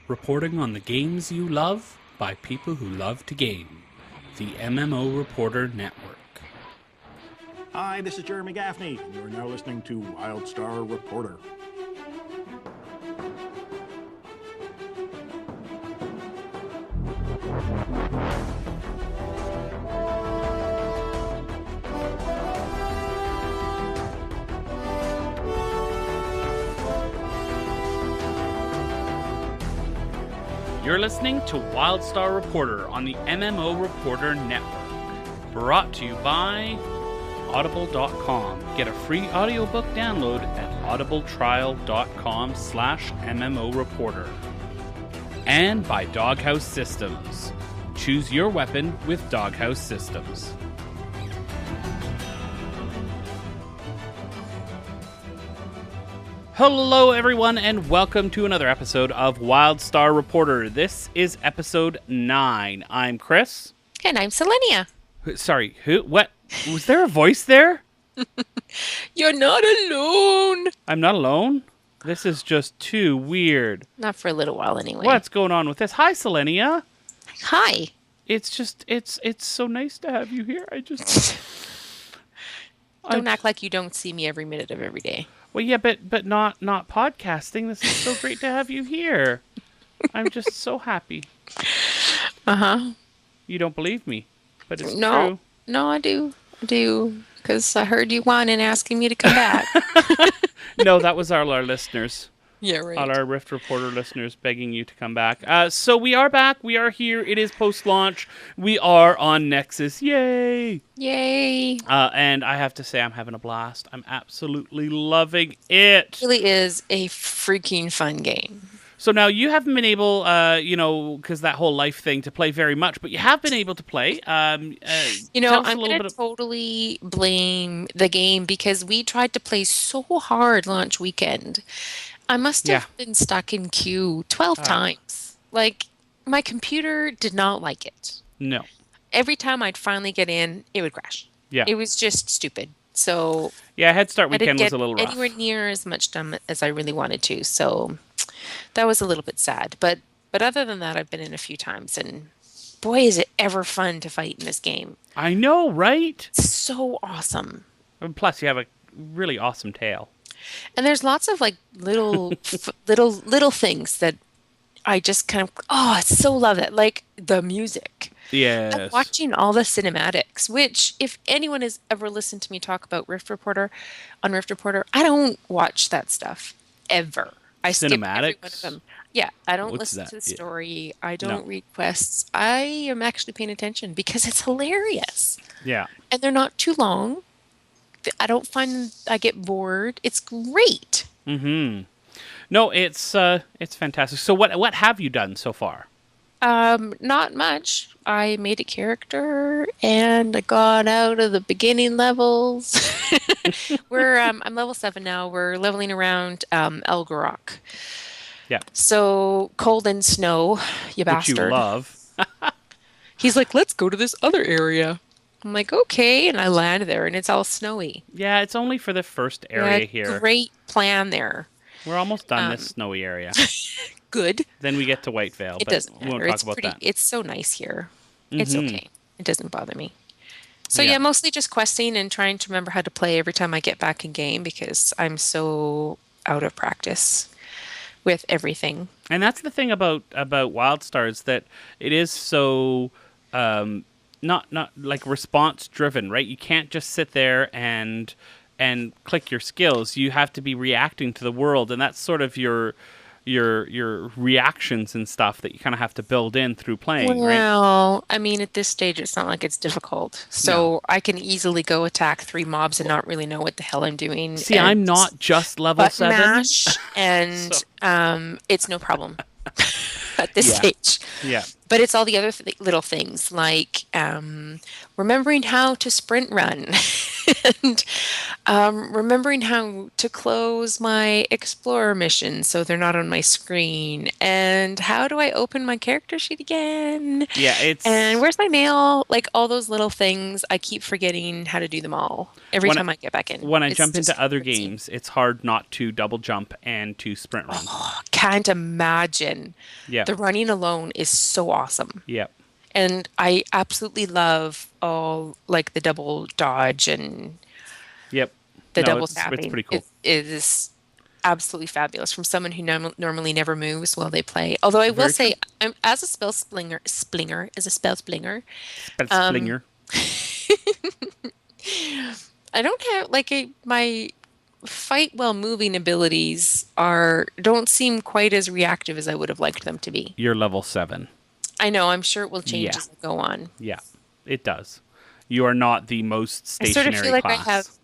reporting on the games you love by people who love to game. The MMO Reporter Network. Hi, this is Jeremy Gaffney, and you are now listening to Wildstar Reporter. You're listening to Wildstar Reporter on the MMO Reporter Network. Brought to you by Audible.com. Get a free audiobook download at audibletrial.com/MMO Reporter. And by Doghouse Systems. Choose your weapon with Doghouse Systems. Hello everyone and welcome to another episode of Wildstar Reporter. This is episode 9. I'm Chris. And I'm Sallennia. Sorry, who? What? Was there a voice there? You're not alone. I'm not alone? This is just too weird. Not for a little while anyway. What's going on with this? Hi, Sallennia. Hi. It's so nice to have you here. Don't act like you don't see me every minute of every day. Well, yeah, but not podcasting. This is so great to have you here. I'm just so happy. Uh-huh. You don't believe me, but it's no, true. No, I do. Because I heard you whining asking me to come back. No, that was all our listeners. Yeah, right. All our Rift Reporter listeners begging you to come back. So we are back. We are here. It is post-launch. We are on Nexus. Yay! Yay! And I have to say, I'm having a blast. I'm absolutely loving it. It really is a freaking fun game. So now you haven't been able, because that whole life thing, to play very much, but you have been able to play. I'm going to totally blame the game because we tried to play so hard launch weekend. I must have been stuck in queue 12 times. Like, my computer did not like it. No. Every time I'd finally get in, it would crash. Yeah. It was just stupid. So yeah, Head Start weekend was a little rough. Anywhere near as much done as I really wanted to. So that was a little bit sad. But other than that, I've been in a few times, and boy, is it ever fun to fight in this game. I know, right? It's so awesome. And plus, you have a really awesome tail. And there's lots of like little things that I just kind of I so love it. Like the music. Yes. I'm watching all the cinematics, which if anyone has ever listened to me talk about Rift Reporter on Rift Reporter, I don't watch that stuff ever. I skip every one of them. Yeah, I don't listen to the story. I don't read quests. I am actually paying attention because it's hilarious. Yeah. And they're not too long. I don't find I get bored. It's great. Mm-hmm. No, it's fantastic. So what have you done so far? Not much. I made a character and I got out of the beginning levels. I'm level 7 now. We're leveling around Elgarok. Yeah. So cold and snow, you bastard. Which you love. He's like, let's go to this other area. I'm like, okay, and I land there, and it's all snowy. Yeah, it's only for the first area here. Great plan there. We're almost done this snowy area. Good. Then we get to Whitevale. It doesn't matter. We won't talk about that. It's so nice here. Mm-hmm. It's okay. It doesn't bother me. So yeah, mostly just questing and trying to remember how to play every time I get back in game because I'm so out of practice with everything. And that's the thing about Wildstar is that it is so not like response driven, right? You can't just sit there and click your skills. You have to be reacting to the world, and that's sort of your reactions and stuff that you kind of have to build in through playing, right? Well, I mean, at this stage, it's not like it's difficult. So I can easily go attack 3 mobs and not really know what the hell I'm doing. See, I'm not just level 7. Mash, and it's no problem at this stage. Yeah. But it's all the other little things like remembering how to sprint run and remembering how to close my explorer mission so they're not on my screen. And how do I open my character sheet again? Yeah, And it's where's my mail? Like all those little things, I keep forgetting how to do them all every when I, time I get back in. when I It's jump into just other crazy. games, it's hard not to double jump and to sprint run. Oh, can't imagine. Yep. The running alone is so awesome. Yep. And I absolutely love all like the double dodge and Yep. the No, double it's tapping. pretty cool. It is absolutely fabulous from someone who normally never moves while they play. Although I will Very true. say, I'm as a spell splinger. Um, Splinger. I don't have like my fight while moving abilities are don't seem quite as reactive as I would have liked them to be. You're level 7. I know, I'm sure it will change Yeah. as I go on. Yeah. It does. You are not the most I sort of feel stationary like I have class.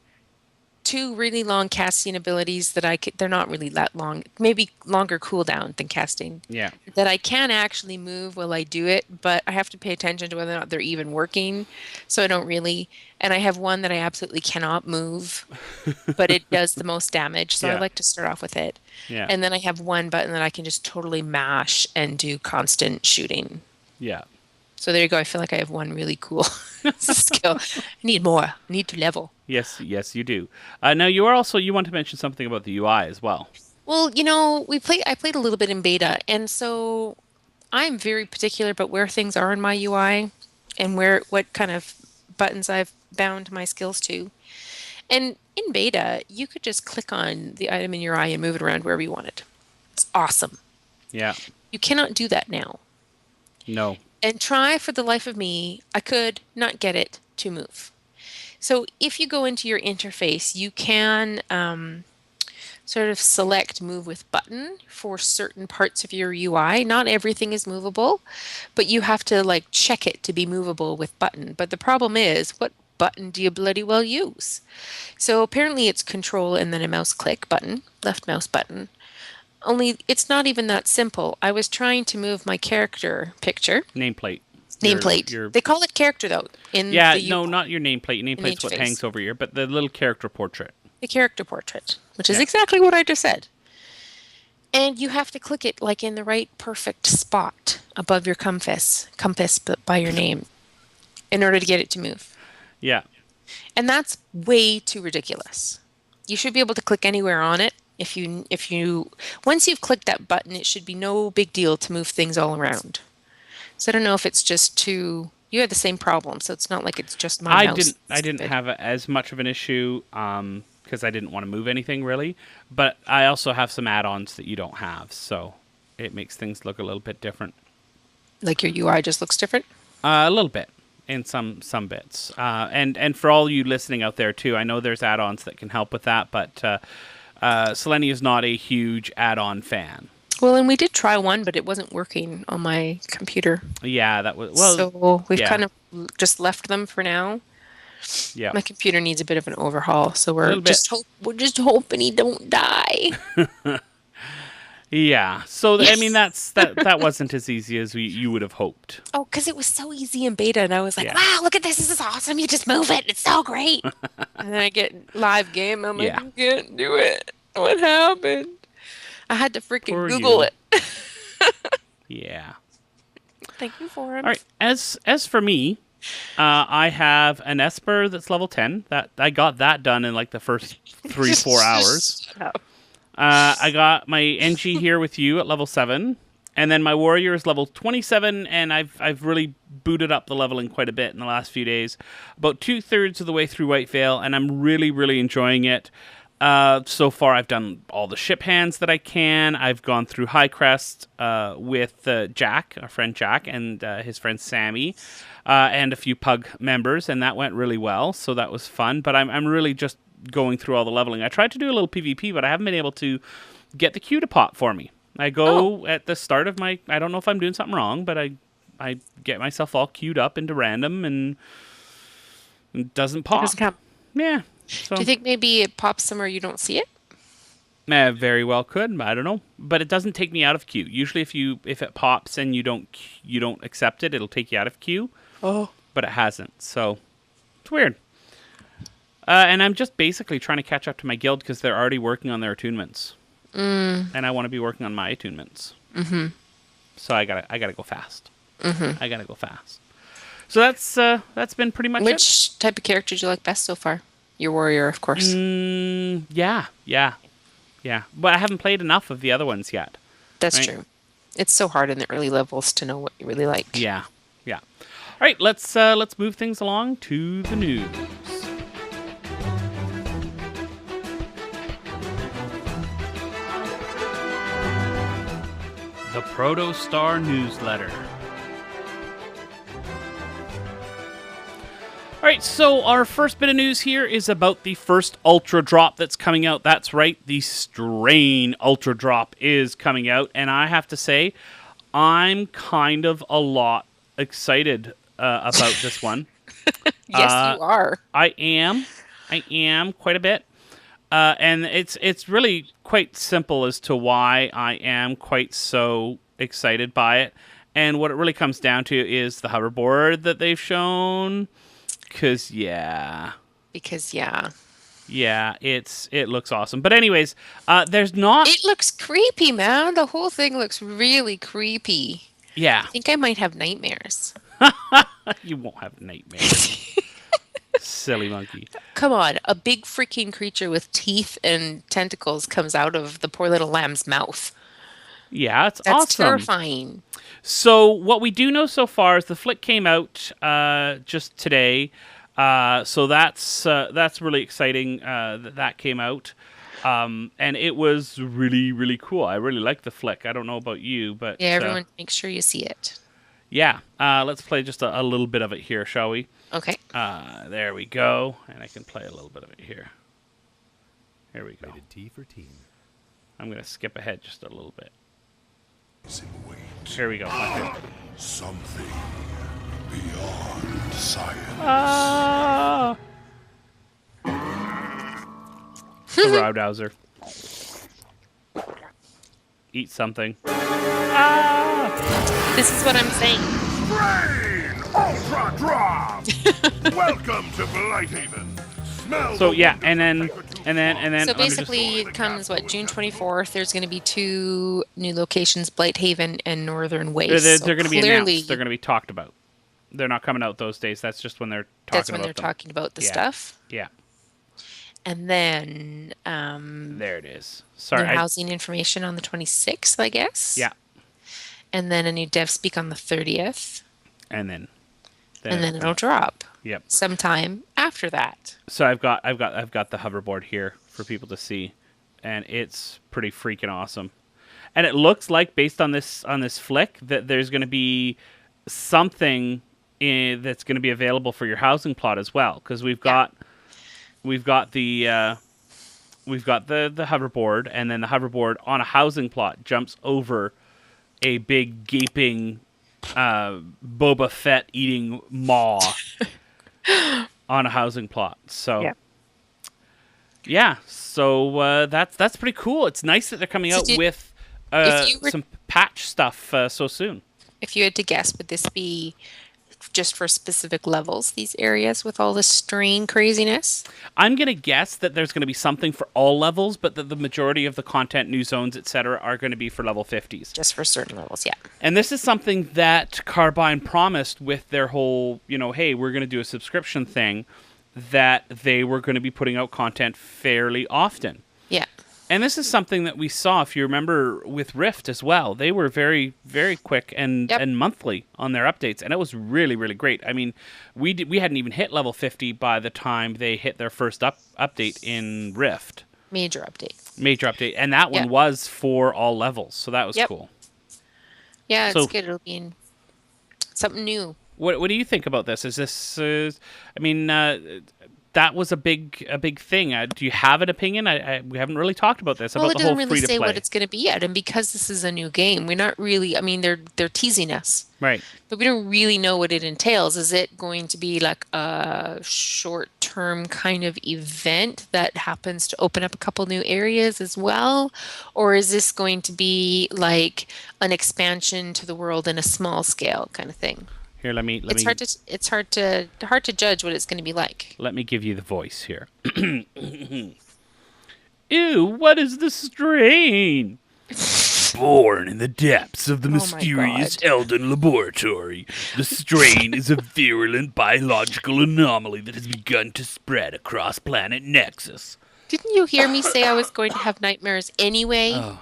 two really long casting abilities that I could, they're not really that long, maybe longer cooldown than casting, Yeah. that I can actually move while I do it, but I have to pay attention to whether or not they're even working. So I don't really, and I have one that I absolutely cannot move, but it does the most damage. So I Yeah. like to start off with it. Yeah. And then I have one button that I can just totally mash and do constant shooting. Yeah. So there you go. I feel like I have one really cool skill. I need more. I need to level. Yes, yes, you do. Now you want to mention something about the UI as well. Well, I played a little bit in beta, and so I'm very particular about where things are in my UI and what kind of buttons I've bound my skills to. And in beta, you could just click on the item in your eye and move it around wherever you wanted. It's awesome. Yeah. You cannot do that now. No. And try for the life of me, I could not get it to move. So if you go into your interface, you can sort of select move with button for certain parts of your UI. Not everything is movable, but you have to like check it to be movable with button. But the problem is, what button do you bloody well use? So apparently it's control and then a mouse click button, left mouse button. Only it's not even that simple. I was trying to move my character picture. Nameplate. Nameplate. Your They call it character though in Yeah, the no, not your nameplate. Your in the nameplate's what interface. hangs over here, but the little character portrait. The character portrait, which is Yeah. exactly what I just said. And you have to click it like in the right perfect spot above your compass but by your name in order to get it to move. Yeah. And that's way too ridiculous. You should be able to click anywhere on it. If you once you've clicked that button, it should be no big deal to move things all around. So I don't know if it's just too you had the same problem, so it's not like it's just my I mouse. didn't have as much of an issue because I didn't want to move anything really, but I also have some add-ons that you don't have, so it makes things look a little bit different. Like your UI just looks different. A little bit in some bits, and for all you listening out there too, I know there's add-ons that can help with that, but Sallennia is not a huge add-on fan. Well, and we did try one, but it wasn't working on my computer. Yeah, that was So we've yeah. kind of just left them for now. Yeah. My computer needs a bit of an overhaul, so Little bit. we're just hoping he don't die. Yeah. So I mean that wasn't as easy as you would have hoped. Oh, because it was so easy in beta, and I was like, Yeah. "Wow, look at this! This is awesome! You just move it. It's so great." And then I get live game. I'm like, Yeah. "You can't do it. What happened?" I had to freaking Poor Google you. it. Yeah. Thank you for him. All right. As for me, I have an Esper that's level 10. That I got that done in like the first 3-4 hours. Shut up. I got my NG here with you at level 7, and then my warrior is level 27, and I've really booted up the leveling quite a bit in the last few days. About 2/3 of the way through Whitevale, and I'm really, really enjoying it. So far, I've done all the ship hands that I can. I've gone through High Crest with Jack, our friend Jack, and his friend Sammy, and a few Pug members, and that went really well. So that was fun. But I'm really just going through all the leveling. I tried to do a little PvP, but I haven't been able to get the queue to pop for me. I go at the start of my. I don't know if I'm doing something wrong, but I get myself all queued up into random, and it doesn't pop. Doesn't count. Yeah. So. Do you think maybe it pops somewhere you don't see it? Very well could. I don't know, but it doesn't take me out of queue. Usually, if it pops and you don't accept it, it'll take you out of queue. Oh. But it hasn't, so it's weird. And I'm just basically trying to catch up to my guild because they're already working on their attunements, and I want to be working on my attunements. Mm-hmm. So I gotta go fast. Mm-hmm. I gotta go fast. So that's been pretty much it. Which type of character do you like best so far? Your warrior, of course. Yeah. But I haven't played enough of the other ones yet. That's true. It's so hard in the early levels to know what you really like. Yeah. All right, let's move things along to the news. The Protostar Newsletter. All right, so our first bit of news here is about the first Ultradrop that's coming out. That's right, the Strain Ultradrop is coming out, and I have to say, I'm kind of a lot excited about this one. Yes, you are. I am quite a bit. And it's really quite simple as to why I am quite so excited by it. And what it really comes down to is the hoverboard that they've shown. Because yeah, it looks awesome. But anyways, there's not. It looks creepy, man. The whole thing looks really creepy. Yeah, I think I might have nightmares. You won't have nightmares. Silly monkey. Come on, a big freaking creature with teeth and tentacles comes out of the poor little lamb's mouth. Yeah, that's awesome. That's terrifying. So what we do know so far is the flick came out just today. So that's really exciting that came out. And it was really, really cool. I really like the flick. I don't know about you, but... Yeah, everyone make sure you see it. Yeah. Let's play just a little bit of it here, shall we? Okay. There we go. And I can play a little bit of it here. Here we go. Rated T for teen. I'm going to skip ahead just a little bit. Wait. Here we go. Something beyond science. The Roudhauser. Eat something. This is what I'm saying. Strain Ultradrop. Welcome to Blighthaven. Smell. So yeah, and then. So basically, it comes June 24th. There's going to be 2 new locations: Blighthaven and Northern Waste. They're going to be announced. They're going to be talked about. They're not coming out those days. That's just when they're talking about. That's when they're talking about the stuff. Yeah. And then there it is. Sorry. New housing information on the 26th, I guess. Yeah. And then a new dev speak on the 30th. And then it'll drop. Yep. Sometime after that. So I've got the hoverboard here for people to see, and it's pretty freaking awesome. And it looks like, based on this flick, that there's going to be something that's going to be available for your housing plot as well, because we've got the hoverboard, and then the hoverboard on a housing plot jumps over a big gaping Boba Fett eating maw on a housing plot. So so that's pretty cool. It's nice that they're coming out with some patch stuff so soon. If you had to guess, would this be just for specific levels, these areas with all the strain craziness? I'm going to guess that there's going to be something for all levels, but that the majority of the content, new zones, etc., are going to be for level 50s. Just for certain levels, yeah. And this is something that Carbine promised with their whole, hey, we're going to do a subscription thing, that they were going to be putting out content fairly often. Yeah. And this is something that we saw, if you remember, with Rift as well. They were very, very quick and monthly on their updates, and it was really, really great. I mean, we hadn't even hit level 50 by the time they hit their first update in Rift. Major update. And that one was for all levels, so that was cool. Yeah, it's good. It'll be something new. What do you think about this? Is this... that was a big thing. Do you have an opinion? We haven't really talked about this, Well, about it the whole doesn't free really to say play. what it's going to be yet, and because this is a new game, we're not really. I mean, they're teasing us, Right. but we don't really know what it entails. Is it going to be like a short-term kind of event that happens to open up a couple new areas as well, or is this going to be like an expansion to the world in a small scale kind of thing? Here, let me It's hard to judge what it's going to be like. let me give you the voice here. Ew, what is the strain? Born in the depths of the my mysterious God. Elden laboratory, the strain is a virulent biological anomaly that has begun to spread across planet Nexus. Didn't you hear me say I was going to have nightmares anyway?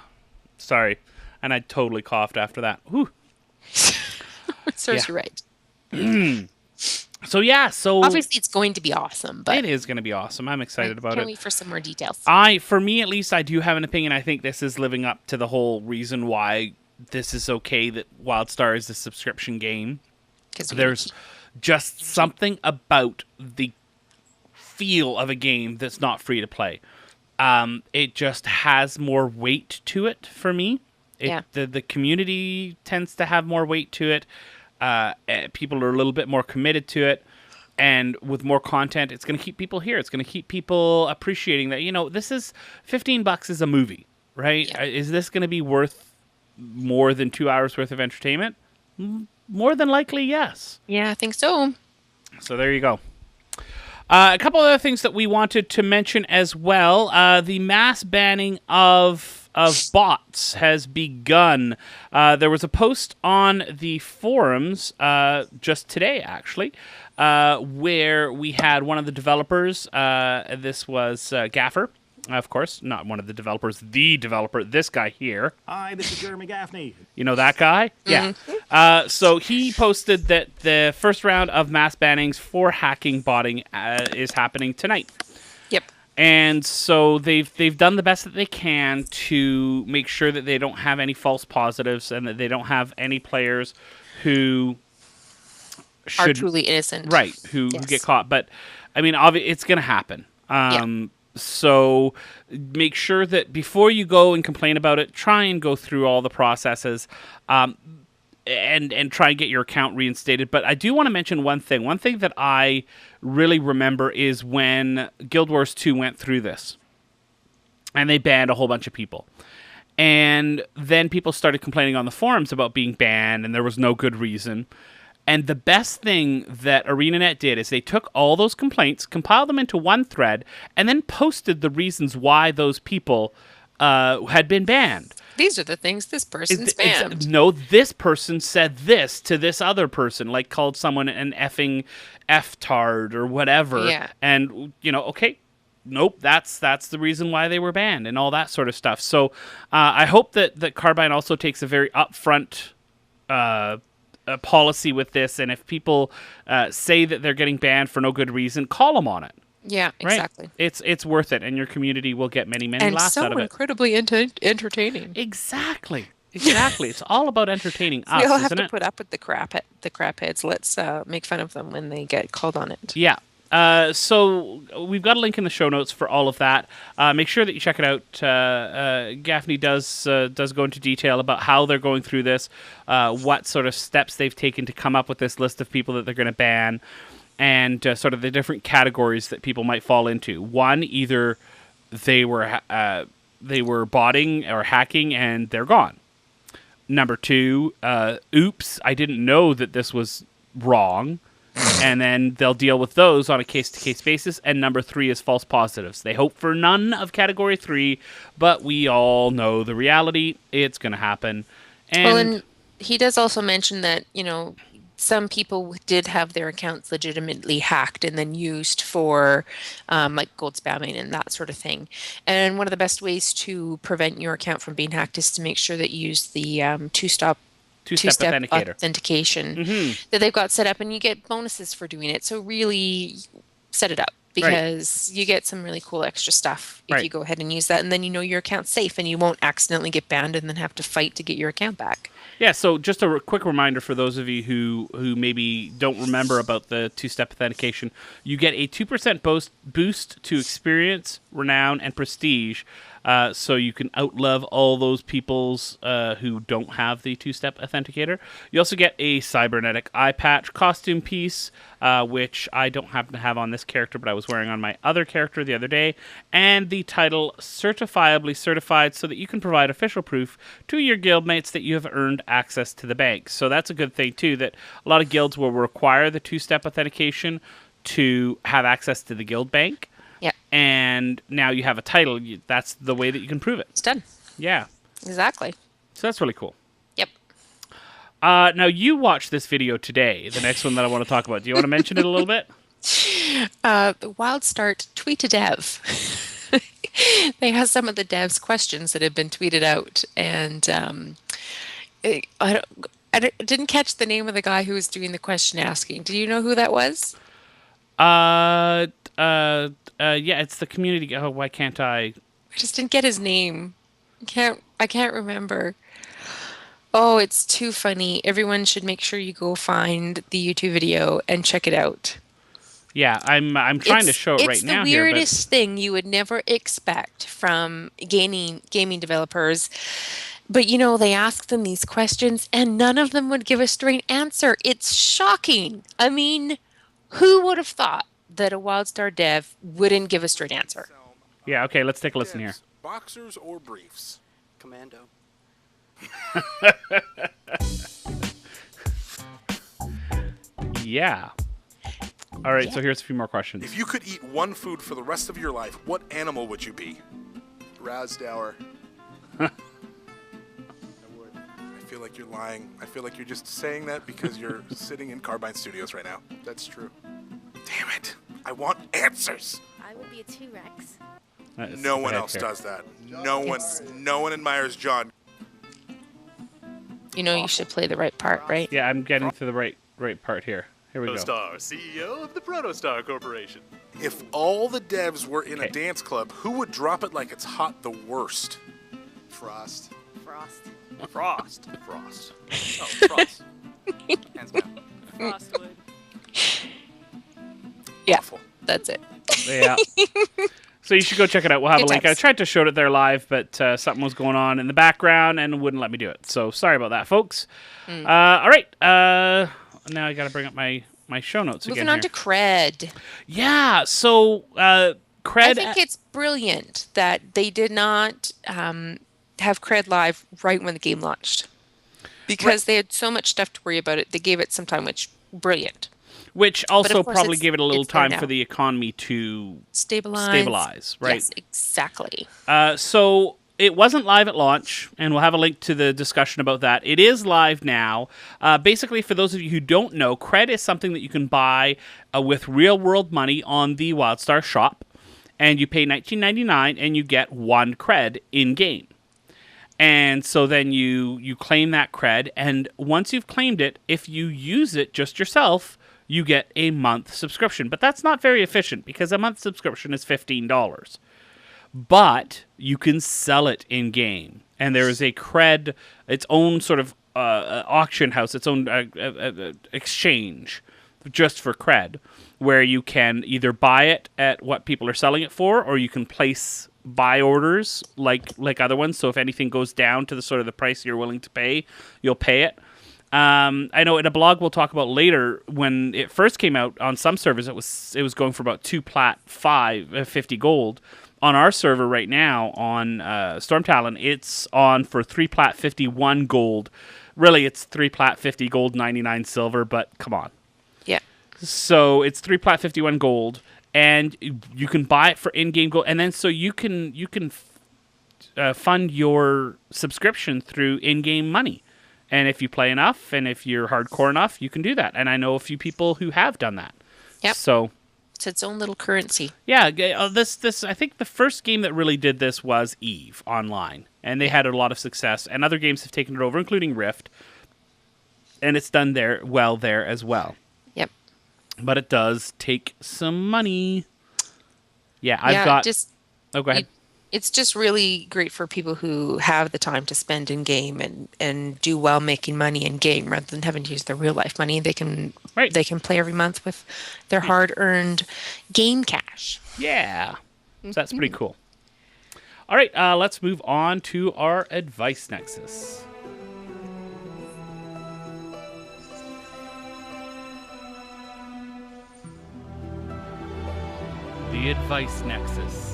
Sorry, and I totally coughed after that. Whew. Serves yeah. you right. So yeah, Obviously, it's going to be awesome, but it is going to be awesome. I'm excited about can't it. wait for some more details. For me at least, I do have an opinion. I think this is living up to the whole reason why this is okay that Wildstar is a subscription game. Because There's just something about the feel of a game that's not free to play. It just has more weight to it for me. Yeah. The community tends to have more weight to it. People are a little bit more committed to it. And with more content, it's going to keep people here. It's going to keep people appreciating that, this is $15 is a movie, right? Yeah. Is this going to be worth more than 2 hours worth of entertainment? More than likely, yes. Yeah, I think so. So there you go. A couple other things that we wanted to mention as well. The mass banning of bots has begun. There was a post on the forums just today, actually, where we had one of the developers. This was Gaffer. Of course, not one of the developers, the developer, this guy here. Hi, this is Jeremy Gaffney. You know that guy? Yeah. So he posted that the first round of mass bannings for hacking botting is happening tonight. Yep. And so they've done the best that they can to make sure that they don't have any false positives and that they don't have any players who Are truly innocent. Right, who get caught. But, I mean, it's going to happen. So make sure that before you go and complain about it, try and go through all the processes and try and get your account reinstated. But I do want to mention one thing. One thing that I really remember is when Guild Wars 2 went through this. And they banned a whole bunch of people. And then people started complaining on the forums about being banned, and there was no good reason. And the best thing that ArenaNet did is they took all those complaints, compiled them into one thread, and then posted the reasons why those people had been banned. These are the things this person's banned. No, this person said this to this other person, like called someone an effing F-tard or whatever. Yeah. And, okay, nope, that's the reason why they were banned and all that sort of stuff. So I hope that Carbine also takes a very upfront policy with this, and if people say that they're getting banned for no good reason, call them on it. Yeah, Right? exactly. It's worth it, and your community will get many laughs out of it. Incredibly entertaining. Exactly. It's all about entertaining us, We all have isn't to it? put up with the crap heads. Let's make fun of them when they get called on it. Yeah. So we've got a link in the show notes for all of that. Make sure that you check it out. Gaffney does go into detail about how they're going through this, what sort of steps they've taken to come up with this list of people that they're going to ban, and sort of the different categories that people might fall into. One, either they were botting or hacking and they're gone. Number two, oops, I didn't know that this was wrong. And then they'll deal with those on a case-to-case basis. And number three is false positives. They hope for none of Category 3, but we all know the reality. It's going to happen. And he does also mention that, some people did have their accounts legitimately hacked and then used for like gold spamming and that sort of thing. And one of the best ways to prevent your account from being hacked is to make sure that you use the two-step authentication that they've got set up, and you get bonuses for doing it. So really set it up. because you get some really cool extra stuff if you go ahead and use that, and then you know your account's safe and you won't accidentally get banned and then have to fight to get your account back. Yeah, so just a quick reminder for those of you who maybe don't remember about the two-step authentication, you get a 2% boost to experience, renown, and prestige, so you can outlove all those peoples who don't have the two-step authenticator. You also get a cybernetic eye patch costume piece, which I don't happen to have on this character, but I was wearing on my other character the other day, and the title Certifiably Certified, so that you can provide official proof to your guildmates that you have earned access to the bank. So that's a good thing, too, that a lot of guilds will require the two-step authentication to have access to the guild bank. Yeah. And now you have a title. That's the way that you can prove it. It's done. Yeah. Exactly. So that's really cool. Yep. Now, you watched this video today, the next one that I want to talk about. Do you want to mention it a little bit? The Wildstar Tweet a Dev. They have some of the devs' questions that have been tweeted out, and I didn't catch the name of the guy who was doing the question asking. Do you know who that was? Yeah, it's the community. Oh, why can't I? I just didn't get his name. I can't remember. Oh, it's too funny. Everyone should make sure you go find the YouTube video and check it out. Yeah, I'm trying to show it right now. It's the weirdest thing you would never expect from gaming developers. But, you know, they ask them these questions and none of them would give a straight answer. It's shocking. I mean, who would have thought that a Wildstar dev wouldn't give a straight answer? Yeah, okay, let's take a listen here. Boxers or briefs? Commando. Yeah. All right, so here's a few more questions. If you could eat one food for the rest of your life, what animal would you be? Razdauer. I feel like you're lying. I feel like you're just saying that because you're sitting in Carbine Studios right now. That's true. Damn it. I want answers. I would be a T-Rex. No one else does that. No one admires John. You know, you should play the right part, right? Yeah, I'm getting to the right part here. Here we go. Protostar, CEO of the Protostar Corporation. If all the devs were in a dance club, who would drop it like it's hot the worst? Frost. Frost. Frost. Frost. Oh, Frost. Hands down. Frost would. Yeah, Awful. that's it. Yeah. So you should go check it out. We'll have a link. I tried to show it there live, but something was going on in the background and wouldn't let me do it. So sorry about that, folks. All right. Now I got to bring up my show notes again. Moving on to C.R.E.D. Yeah. So C.R.E.D. I think it's brilliant that they did not have C.R.E.D. live right when the game launched, because they had so much stuff to worry about it. They gave it some time, which brilliant. Which also probably gave it a little time there for the economy to stabilize, right? Yes, exactly. So it wasn't live at launch, and we'll have a link to the discussion about that. It is live now. Basically, for those of you who don't know, C.R.E.D. is something that you can buy with real-world money on the Wildstar shop, and you pay $19.99, and you get 1 C.R.E.D. in-game. And so then you claim that C.R.E.D., and once you've claimed it, if you use it just yourself, you get a month subscription. But that's not very efficient, because a month subscription is $15. But you can sell it in-game. And there is a C.R.E.D., its own sort of auction house, its own exchange just for C.R.E.D., where you can either buy it at what people are selling it for, or you can place buy orders like other ones. So if anything goes down to the sort of the price you're willing to pay, you'll pay it. I know in a blog we'll talk about later, when it first came out on some servers, it was going for about 2 plat 50 gold. On our server right now on Storm Talon, it's on for 3 plat 51 gold. Really, it's 3 plat 50 gold, 99 silver, but come on. Yeah. So it's 3 plat 51 gold, and you can buy it for in-game gold, and then so you can fund your subscription through in-game money. And if you play enough, and if you're hardcore enough, you can do that. And I know a few people who have done that. Yep. So it's its own little currency. Yeah, this I think the first game that really did this was Eve Online, and they had a lot of success. And other games have taken it over, including Rift, and it's done there as well. Yep. But it does take some money. Yeah, I've got. just Oh, go ahead. it's just really great for people who have the time to spend in game and do well making money in game rather than having to use their real life money. Right. They can play every month with their hard-earned game cash. Yeah. So that's pretty cool. All right, let's move on to our advice nexus. The advice nexus.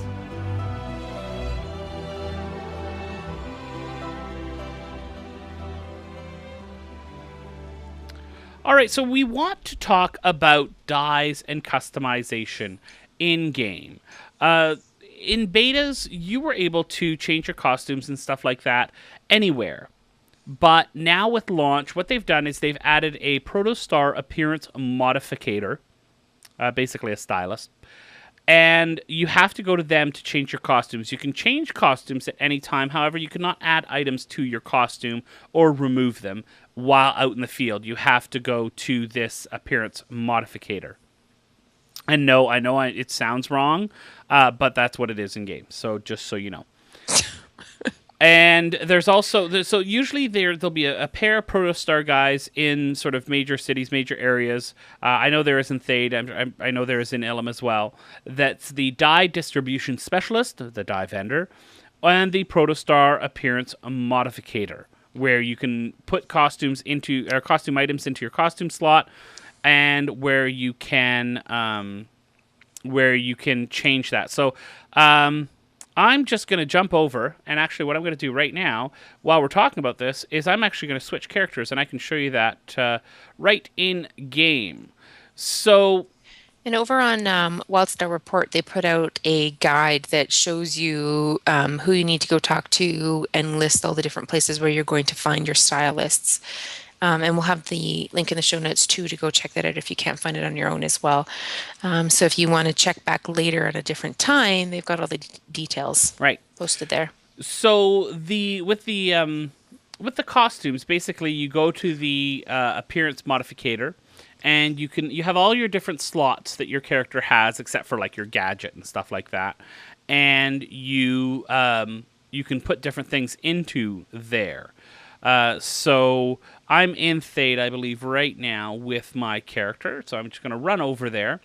All right, so we want to talk about dyes and customization in game. In betas, you were able to change your costumes and stuff like that anywhere. But now with launch, what they've done is they've added a Protostar appearance modificator, basically a stylist. And you have to go to them to change your costumes. You can change costumes at any time. However, you cannot add items to your costume or remove them while out in the field. You have to go to this appearance modificator. And no, I know it sounds wrong, but that's what it is in game. So just so you know. And there's also, so usually there'll be a pair of Protostar guys in sort of major cities, major areas. I know there is in Thade, I know there is in Ilum as well. That's the dye distribution specialist, the dye vendor, and the Protostar appearance modificator, where you can put costume items into your costume slot, and where you can change that. So, I'm just going to jump over, and actually what I'm going to do right now, while we're talking about this, is I'm actually going to switch characters, and I can show you that right in-game. So... And over on Wildstar Report, they put out a guide that shows you who you need to go talk to and list all the different places where you're going to find your stylists. And we'll have the link in the show notes, too, to go check that out if you can't find it on your own as well. So if you want to check back later at a different time, they've got all the details posted there. So with the costumes, basically you go to the appearance modificator, and you have all your different slots that your character has, except for like your gadget and stuff like that, and you can put different things into there. So I'm in Thade, I believe, right now with my character, so I'm just going to run over there.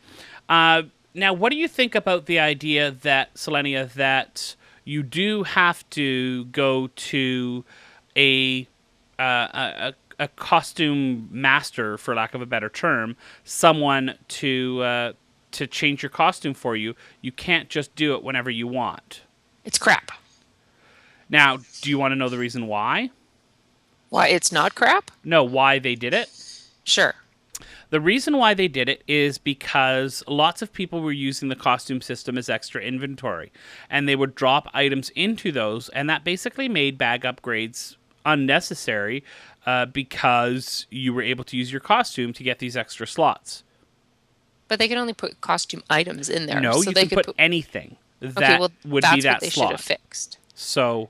Now, what do you think about the idea that, Sallennia, that you do have to go to a costume master, for lack of a better term, someone to change your costume for you? You can't just do it whenever you want. It's crap. Now, do you want to know the reason why? Why it's not crap? No, why they did it? Sure. The reason why they did it is because lots of people were using the costume system as extra inventory, and they would drop items into those, and that basically made bag upgrades unnecessary because you were able to use your costume to get these extra slots. But they can only put costume items in there. No, so you they can put anything that would that's be that what they slot. should have fixed. So...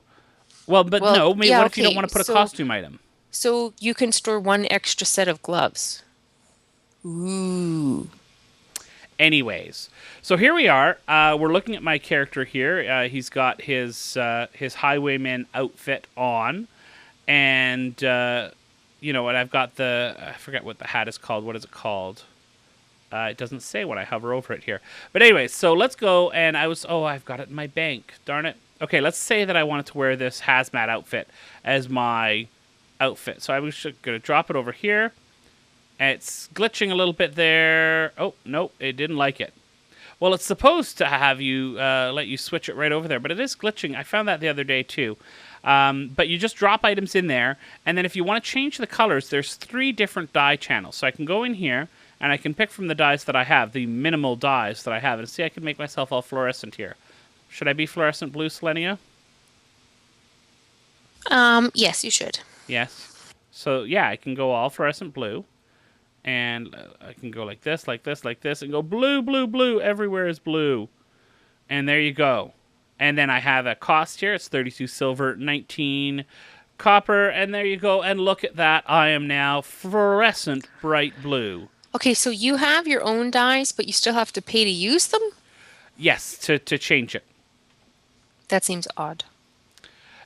Well, no. Maybe what if you don't want to put a costume item? So you can store one extra set of gloves. Ooh. Anyways, so here we are. We're looking at my character here. He's got his highwayman outfit on, and and I've got I forget what the hat is called. What is it called? It doesn't say when I hover over it here. But anyways, so let's go. And I've got it in my bank. Darn it. Okay, let's say that I wanted to wear this hazmat outfit as my outfit. So I was just going to drop it over here. And it's glitching a little bit there. Oh, nope, it didn't like it. Well, it's supposed to have you let you switch it right over there, but it is glitching. I found that the other day, too. But you just drop items in there, and then if you want to change the colors, there's 3 different dye channels. So I can go in here, and I can pick from the dyes that I have, the minimal dyes that I have, and see I can make myself all fluorescent here. Should I be fluorescent blue, Sallennia? Yes, you should. Yes. So, yeah, I can go all fluorescent blue. And I can go like this, like this, like this, and go blue, blue, blue. Everywhere is blue. And there you go. And then I have a cost here. It's 32 silver, 19 copper. And there you go. And look at that. I am now fluorescent bright blue. Okay, so you have your own dyes, but you still have to pay to use them? Yes, to change it. That seems odd.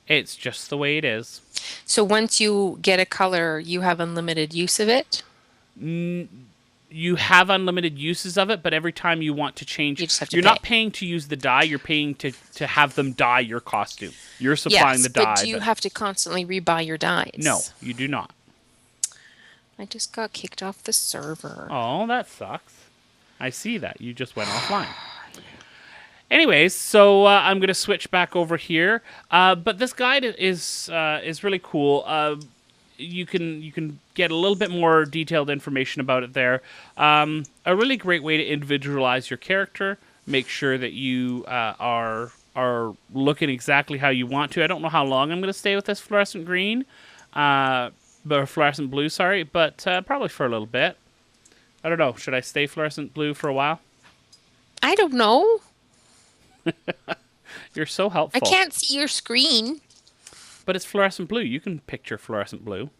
It's just the way it is. So once you get a color, you have unlimited use of it? You have unlimited uses of it, but every time you want to change, You just have to you're pay. not paying to use the dye. You're paying to have them dye your costume. You're supplying the dye. But do you have to constantly rebuy your dyes? No, you do not. I just got kicked off the server. Oh, that sucks. I see that. You just went offline. Anyways, so I'm going to switch back over here. But this guide is really cool. You can get a little bit more detailed information about it there. A really great way to individualize your character. Make sure that you are looking exactly how you want to. I don't know how long I'm going to stay with this fluorescent green, but fluorescent blue. Sorry, but probably for a little bit. I don't know. Should I stay fluorescent blue for a while? I don't know. You're so helpful. I can't see your screen. But it's fluorescent blue. You can picture fluorescent blue.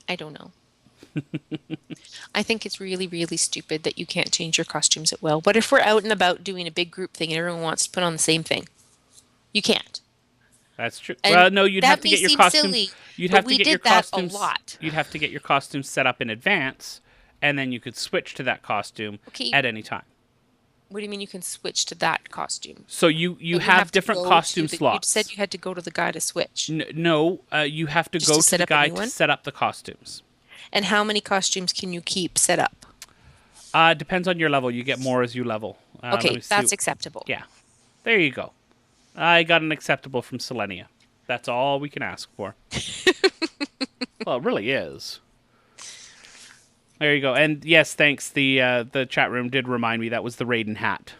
I don't know. I think it's really, really stupid that you can't change your costumes at will. What if we're out and about doing a big group thing and everyone wants to put on the same thing? You can't. That's true. And well, no, you'd that have to may get your seem costumes. silly, You'd but have to we get did your that a costumes. lot. You'd have to get your costumes set up in advance, and then you could switch to that costume Okay. at any time. What do you mean you can switch to that costume? So you But have to different go costume to the- slots. You said you had to go to the guy to switch. No, you have to Just go to to set the up a guy new to one? set up the costumes. And how many costumes can you keep set up? Depends on your level. You get more as you level. Let Okay, me see. that's acceptable. Yeah. There you go. I got an acceptable from Sallennia. That's all we can ask for. Well, it really is. There you go. And yes, thanks. The chat room did remind me that was the Raiden hat.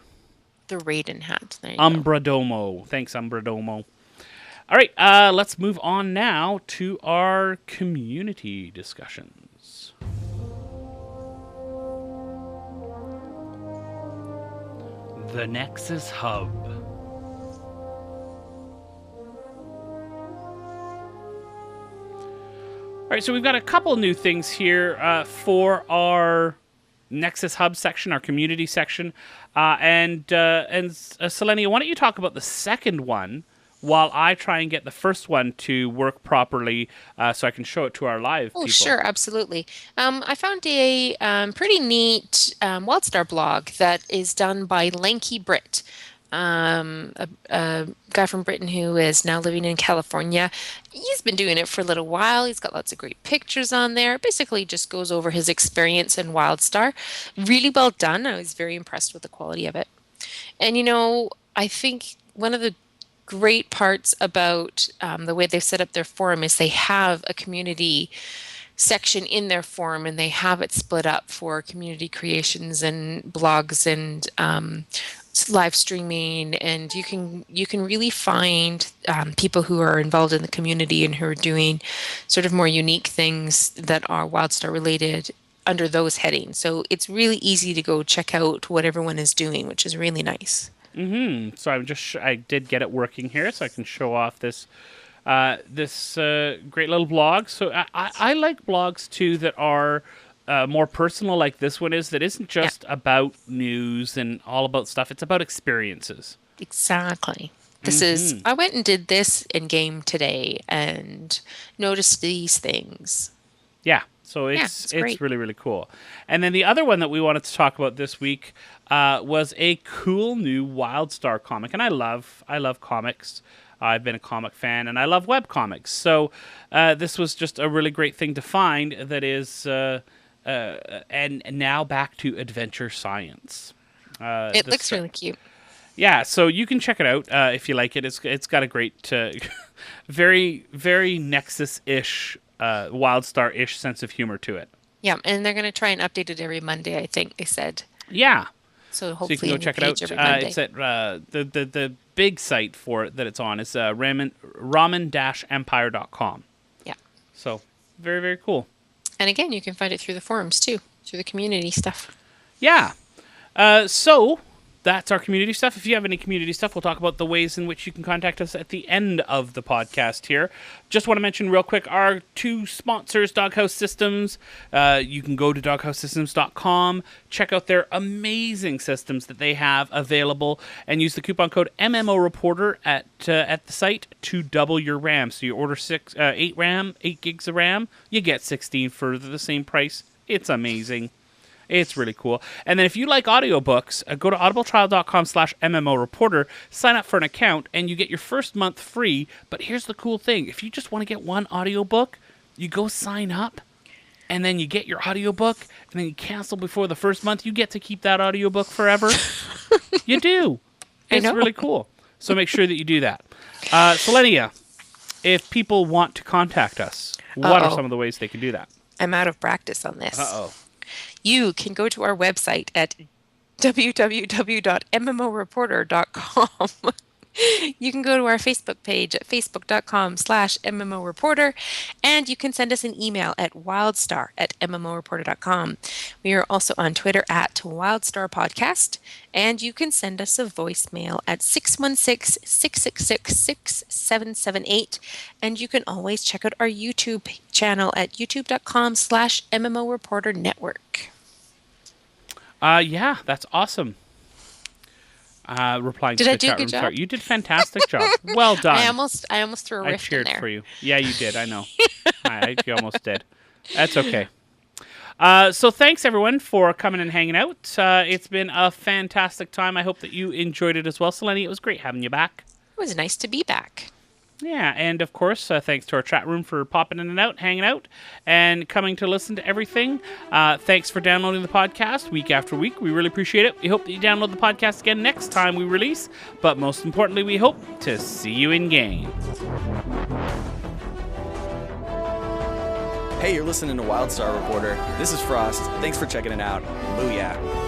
The Raiden hat. There you go. Umbradomo. Thanks, Umbradomo. All right, let's move on now to our community discussions. The Nexus Hub. All right, so we've got a couple new things here for our Nexus Hub section, our community section. And Sallennia, why don't you talk about the second one while I try and get the first one to work properly so I can show it to our live people. Sure, absolutely. I found a pretty neat Wildstar blog that is done by Lanky Brit, a guy from Britain who is now living in California. He's been doing it for a little while. He's got lots of great pictures on there. Basically just goes over his experience in Wildstar. Really well done. I was very impressed with the quality of it. And, you know, I think one of the great parts about the way they've set up their forum is they have a community section in their forum, and they have it split up for community creations and blogs and live streaming, and you can really find people who are involved in the community and who are doing sort of more unique things that are Wildstar related under those headings. So it's really easy to go check out what everyone is doing, which is really nice. So I did get it working here, so I can show off this great little blog. So I like blogs too that are more personal, like this one is. That isn't just about news and all about stuff. It's about experiences. Exactly. This is, I went and did this in game today and noticed these things. Yeah. So it's great. really, really cool. And then the other one that we wanted to talk about this week was a cool new Wildstar comic. And I love comics. I've been a comic fan, and I love webcomics. So this was just a really great thing to find that is, and now back to Adventure Science. It looks really cute. Yeah, so you can check it out if you like it. It's got a great, very, very Nexus-ish, Wildstar-ish sense of humor to it. Yeah, and they're going to try and update it every Monday, I think they said. Yeah. So So hopefully you can go check it out. every Monday. It's at the big site for it that it's on. It's ramen-empire.com. Yeah. So very, very cool. And again, you can find it through the forums too, through the community stuff. Yeah. So that's our community stuff. If you have any community stuff, we'll talk about the ways in which you can contact us at the end of the podcast here. Just want to mention real quick our two sponsors, Doghouse Systems. You can go to doghousesystems.com, check out their amazing systems that they have available, and use the coupon code MMOReporter at the site to double your RAM. So you order 8 gigs of RAM, you get 16 for the same price. It's amazing. It's really cool. And then if you like audiobooks, go to audibletrial.com/MMOReporter, sign up for an account, and you get your first month free. But here's the cool thing. If you just want to get one audiobook, you go sign up, and then you get your audiobook, and then you cancel before the first month. You get to keep that audiobook forever. You do. It's really cool. So make sure that you do that. Sallennia, if people want to contact us, what are some of the ways they can do that? I'm out of practice on this. Uh-oh. You can go to our website at www.MMOReporter.com. You can go to our Facebook page at facebook.com/MMOReporter, and you can send us an email at wildstar@MMOReporter.com. We are also on Twitter at Wildstar Podcast, and you can send us a voicemail at 616-666-6778, and you can always check out our YouTube channel at youtube.com/MMOReporter Network. Yeah, that's awesome. Replying to the chat room. Sorry, you did a fantastic job. Well done. I almost threw a riff in there. I cheered for you. Yeah, you did. I know. You almost did. That's okay. So thanks everyone for coming and hanging out. It's been a fantastic time. I hope that you enjoyed it as well, Sallennia. It was great having you back. It was nice to be back. Yeah, and of course, thanks to our chat room for popping in and out, hanging out, and coming to listen to everything. Thanks for downloading the podcast week after week. We really appreciate it. We hope that you download the podcast again next time we release, but most importantly, we hope to see you in game. Hey, you're listening to Wildstar Reporter. This is Frost. Thanks for checking it out. Booyah.